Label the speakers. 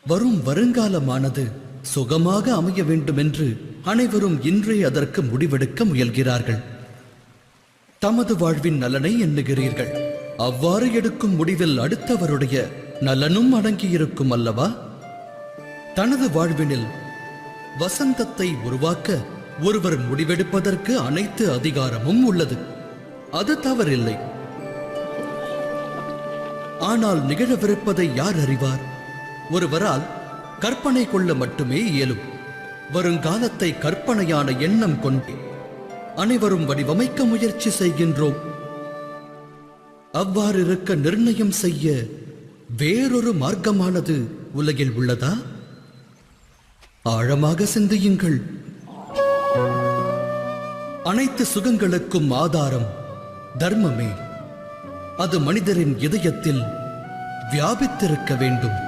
Speaker 1: வரும் வருங்காலமானது சுகமாக அமைய வேண்டும் என்று அனைவரும் இன்றே அதற்கு முடிவெடுக்க முயல்கிறார்கள். தமது வாழ்வின் நலனை எண்ணுகிறீர்கள். அவ்வாறு எடுக்கும் முடிவில் அடுத்தவருடைய நலனும் அடங்கியிருக்கும் அல்லவா? தனது வாழ்வினில் வசந்தத்தை உருவாக்க ஒருவர் முடிவெடுப்பதற்கு அனைத்து அதிகாரமும் உள்ளது. அது தவறில்லை. ஆனால் நிகழவிருப்பதை யார் அறிவார்? ஒருவரால் கற்பனை கொள்ள மட்டுமே இயலும். வருங்காலத்தை கற்பனையான எண்ணம் கொண்டு அனைவரும் வடிவமைக்க முயற்சி செய்கின்றோம். அவ்வாறு இருக்க நிர்ணயம் செய்ய வேறொரு மார்க்கமானது உலகில் உள்ளதா? ஆழமாக சிந்தியுங்கள். அனைத்து சுகங்களுக்கும் ஆதாரம் தர்மமே. அது மனிதரின் இதயத்தில் வியாபித்திருக்க வேண்டும்.